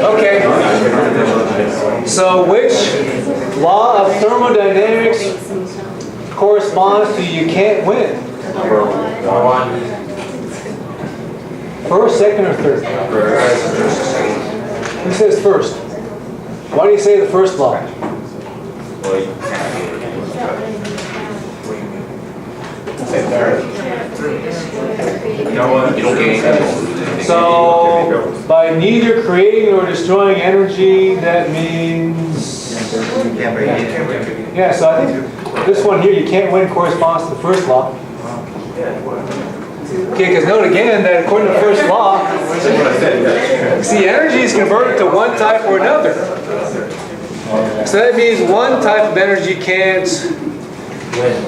Okay, so which law of thermodynamics corresponds to you can't win? First, second, or third? Who says first? Why do you say the first law? So, by neither creating nor destroying energy, that means... Yeah, so I think this one here, you can't win, corresponds to the first law. Okay, because note again that according to the first law, see, energy is converted to one type or another. So that means one type of energy can't win.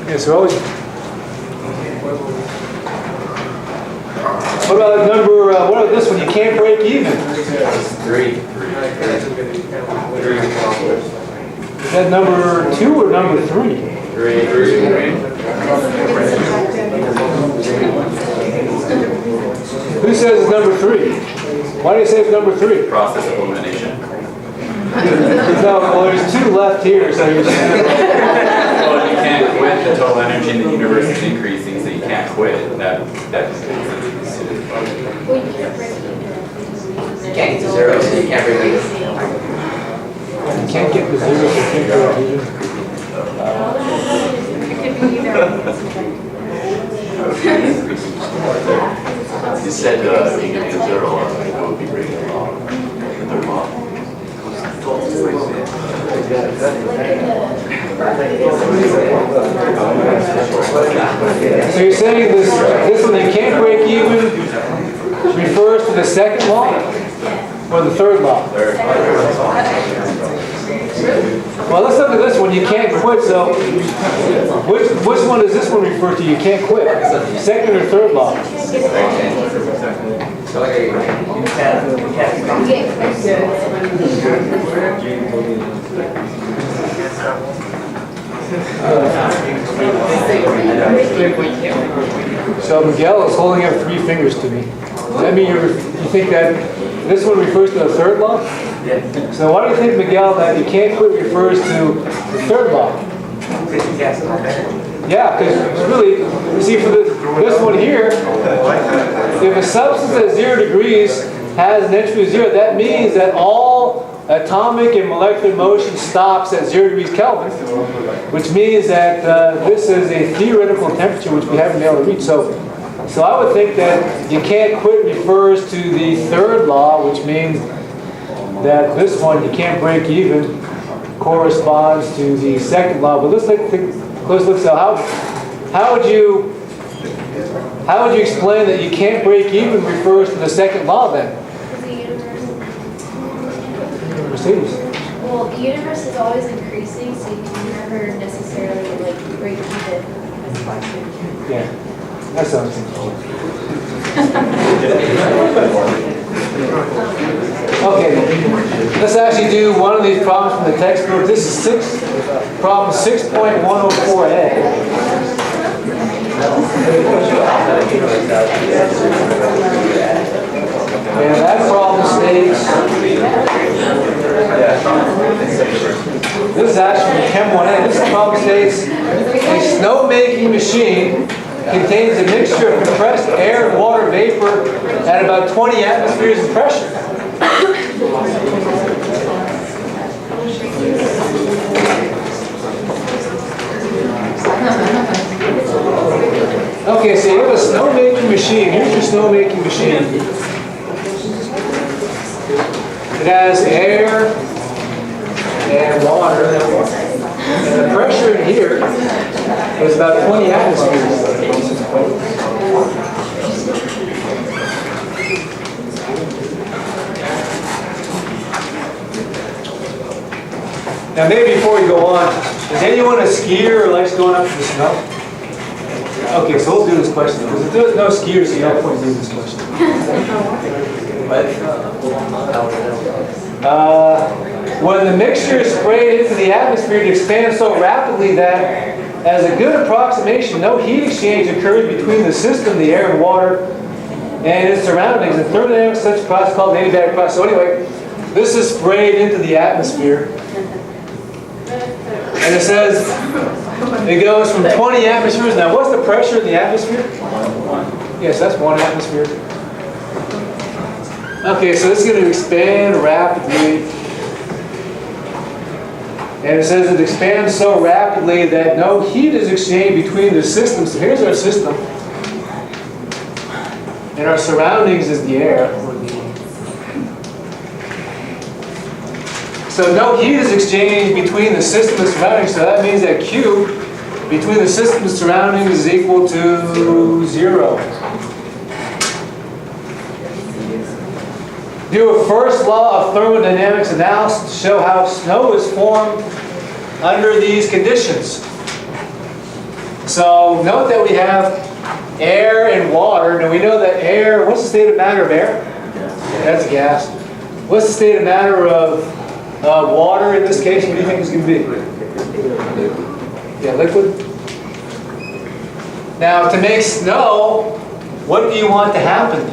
Yeah, so always. What about number? What about this one? You can't break even. 3. Is that number 2 or number 3? 3. Who says it's number 3? Why do you say it's number 3? Process of elimination. No, well, there's 2 left here, so you're just. Well, you can't quit. The total energy in the universe is increasing, so you can't quit. That's You can't get to 0, so you can't break even. You can't get to 0, so you can't break even. You said you can get 0, it would be breaking the law. The law. So you're saying this one, you can't break even, refers to the second law or the third law? Well, let's look at this one. You can't quit. So which one does this one refer to? You can't quit. Second or third law? So Miguel is holding up 3 fingers to me. Does that mean you think that this one refers to the third law? So why do you think, Miguel, that you can't quit refers to the third law? Yeah, because really, you see, for this one here, if a substance at 0 degrees has an entropy of 0, that means that all atomic and molecular motion stops at 0 degrees Kelvin, which means that this is a theoretical temperature which we haven't been able to reach. So I would think that you can't quit refers to the third law, which means that this one, you can't break even, corresponds to the second law. But let's take a close look. So how would you explain that you can't break even refers to the second law then? Mercedes. Well, the universe is always increasing, so you can never necessarily break even. Yeah, that sounds good. Okay, let's actually do one of these problems from the textbook. This is problem 6.104a. And that problem states, this is actually from Chem1B. This problem states, a snow-making machine contains a mixture of compressed air and water vapor at about 20 atmospheres of pressure. Okay, so you have a snowmaking machine. Here's your snowmaking machine. It has air and water. And the pressure in here is about 20 atmospheres. Now maybe before we go on, is anyone a skier or likes going up to the snow? Okay, so we'll do this question. Because if there's no skiers, so you don't point to do this question. When the mixture is sprayed into the atmosphere, it expands so rapidly that, as a good approximation, no heat exchange occurs between the system, the air and water, and its surroundings. In thermodynamics, such a process is called an adiabatic process. So anyway, this is sprayed into the atmosphere. And it says it goes from 20 atmospheres. Now, what's the pressure in the atmosphere? Yes, that's 1 atmosphere. Okay, so this is going to expand rapidly. And it says it expands so rapidly that no heat is exchanged between the systems. So here's our system. And our surroundings is the air. So no heat is exchanged between the system and surroundings. So that means that Q between the system and surroundings is equal to 0. Do a first law of thermodynamics analysis to show how snow is formed under these conditions. So note that we have air and water. Now we know that air, what's the state of matter of air? That's gas. What's the state of matter of water in this case? What do you think it's going to be? Yeah, liquid. Now to make snow, what do you want to happen?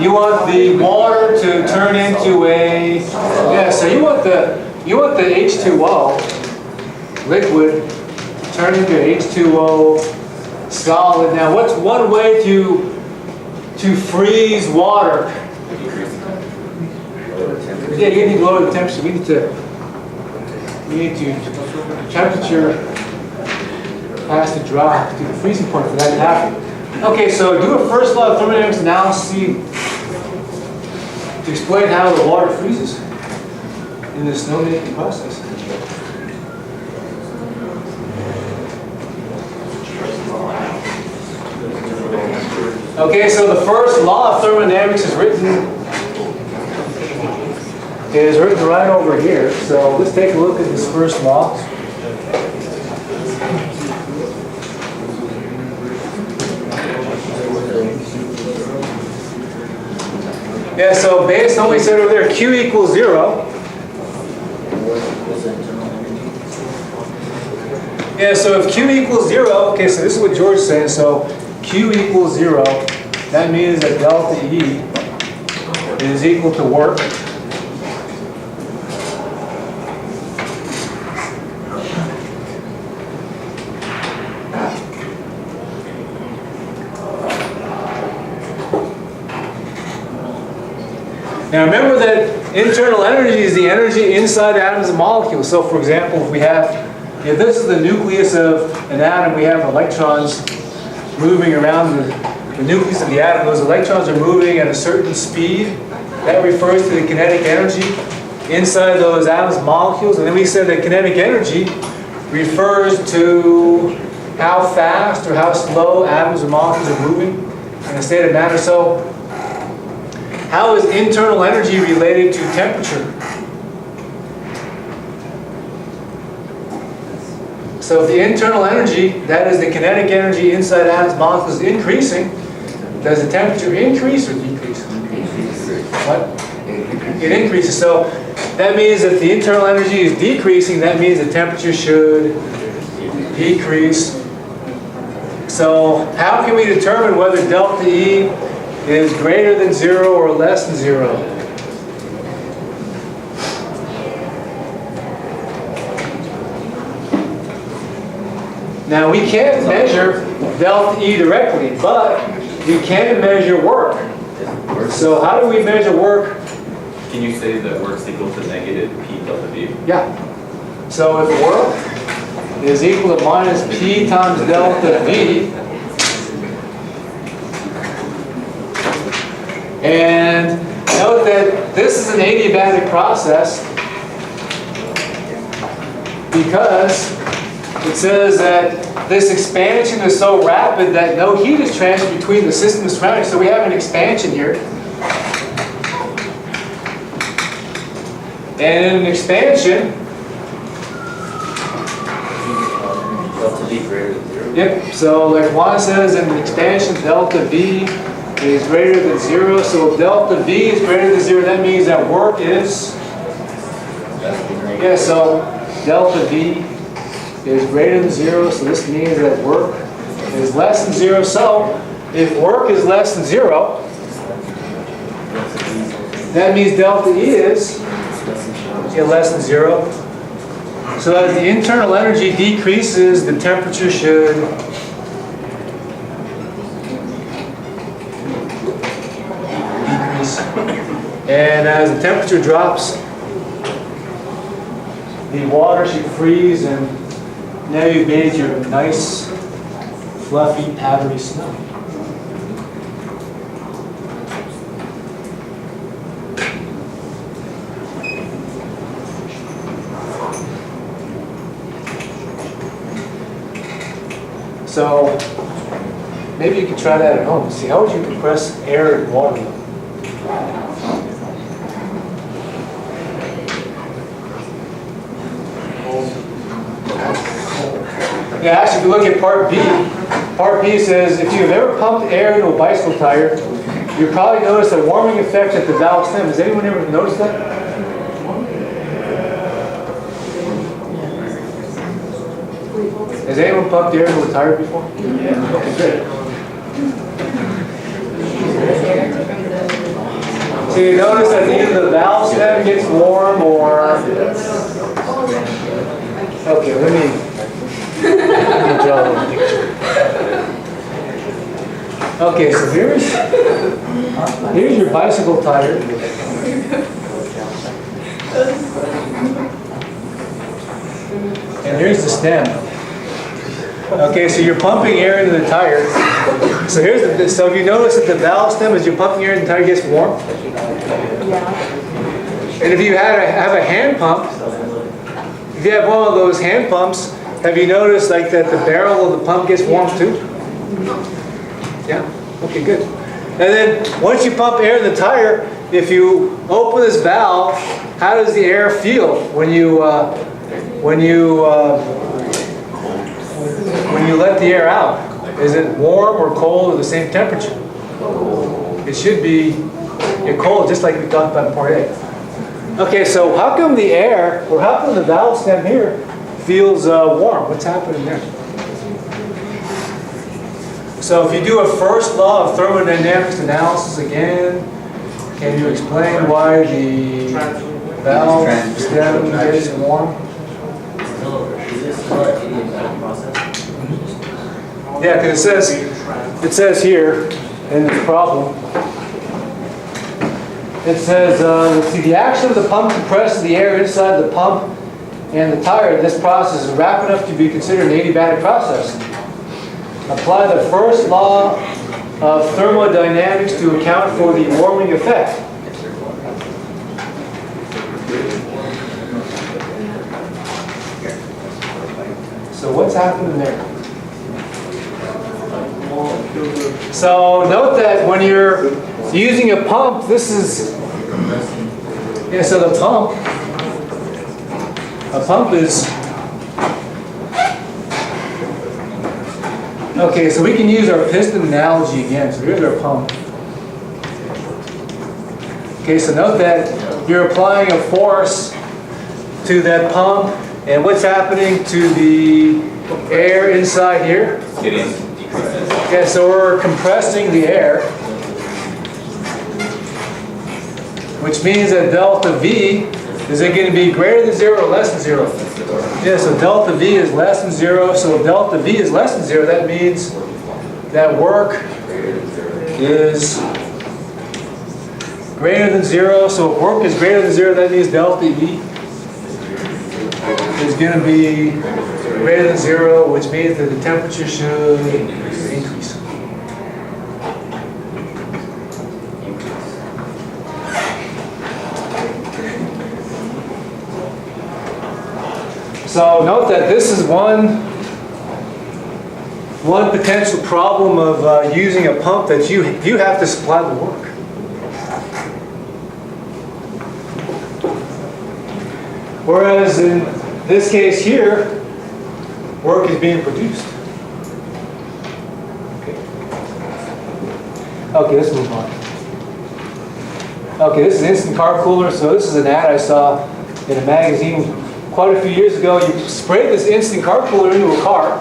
You want the water to turn into a, so you want the H2O liquid to turn into H2O solid. Now what's one way to freeze water? Yeah, you need to lower the temperature. We need to temperature has to drop to the freezing point for that to happen. Okay, so do a first law of thermodynamics analysis to explain how the water freezes in the snowmaking process. Okay, so the first law of thermodynamics is written right over here. So let's take a look at this first law. Yeah, so based on what we said over there, Q equals 0. Yeah, so if Q equals 0, okay, so this is what George is saying. So Q equals 0. That means that delta E is equal to work. Now remember that internal energy is the energy inside atoms and molecules. So for example, if this is the nucleus of an atom, we have electrons moving around the nucleus of the atom. Those electrons are moving at a certain speed. That refers to the kinetic energy inside those atoms and molecules. And then we said that kinetic energy refers to how fast or how slow atoms or molecules are moving in a state of matter. So how is internal energy related to temperature? So if the internal energy, that is the kinetic energy inside atoms and molecules, is increasing, does the temperature increase or decrease? What? It increases. So that means that the internal energy is decreasing. That means the temperature should decrease. So how can we determine whether delta E is greater than 0 or less than 0? Now we can't measure delta E directly, but we can measure work. So how do we measure work? Can you say that work's equal to negative P delta V? Yeah. So if work is equal to minus P times delta V, and note that this is an adiabatic process because it says that this expansion is so rapid that no heat is transferred between the system and surroundings. So we have an expansion here. And in an expansion, Delta V greater than 0. yep, so like Juan says, in an expansion, delta V is greater than 0. So if delta V is greater than 0, that means that work is, yeah, so delta V is greater than 0. So this means that work is less than 0. So if work is less than 0, that means delta E is less than 0. So as the internal energy decreases, the temperature should decrease. And as the temperature drops, the water should freeze, and now you've made your nice, fluffy, powdery snow. So maybe you could try that at home. See, how would you compress air and water? Yeah, actually, if you look at part B says if you've ever pumped air into a bicycle tire, you probably noticed a warming effect at the valve stem. Has anyone ever noticed that? Has anyone pumped air into a tire before? Yeah. Okay, good. So you notice that either the valve stem gets warm or... Okay, let me draw a little picture. Okay, so here's your bicycle tire. And here's the stem. Okay, so you're pumping air into the tire. So so if you notice that the valve stem, as you're pumping air into the tire, gets warm. And if you have a hand pump, if you have one of those hand pumps, have you noticed like that the barrel of the pump gets warm too? Yeah. Okay, good. And then once you pump air in the tire, if you open this valve, how does the air feel when you let the air out? Is it warm or cold or the same temperature? It should be cold, just like we talked about in part A. Okay, so how come the air, or how come the valve stem here feels warm? What's happening there? So if you do a first law of thermodynamics analysis again, can you explain why the valve stem gets warm? Yeah, because it says here in this problem, it says, let's see, the action of the pump compresses the air inside the pump and the tire. This process is rapid enough to be considered an adiabatic process. Apply the first law of thermodynamics to account for the warming effect. So what's happening there? So note that when you're using a pump, this is, yeah, so the pump is, okay, so we can use our piston analogy again. So here's our pump. Okay, so note that you're applying a force to that pump, and what's happening to the air inside here? Okay, so we're compressing the air, which means that delta V Is it going to be greater than 0 or less than 0? Yeah, so delta V is less than 0. So if delta V is less than 0, that means that work is greater than 0. So if work is greater than 0, that means delta E is going to be greater than 0, which means that the temperature should increase. So note that this is one potential problem of using a pump, that you have to supply the work. Whereas in this case here, work is being produced. Okay, let's move on. Okay, this is an instant car cooler. So this is an ad I saw in a magazine quite a few years ago. You spray this instant car cooler into a car.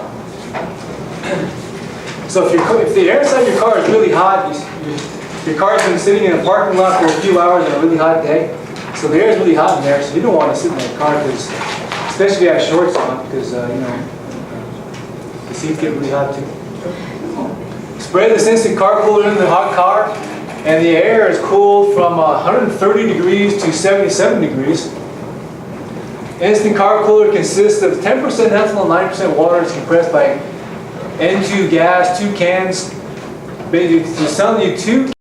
So if the air inside your car is really hot, your car's been sitting in a parking lot for a few hours on a really hot day. So the air is really hot in there, so you don't want to sit in that car, because, especially if you have shorts on, because the seats get really hot too. Spray this instant car cooler into the hot car, and the air is cooled from 130 degrees to 77 degrees. Instant car cooler consists of 10% ethanol, 9% water. It's compressed by N2 gas, 2 cans. Basically, it's telling you 2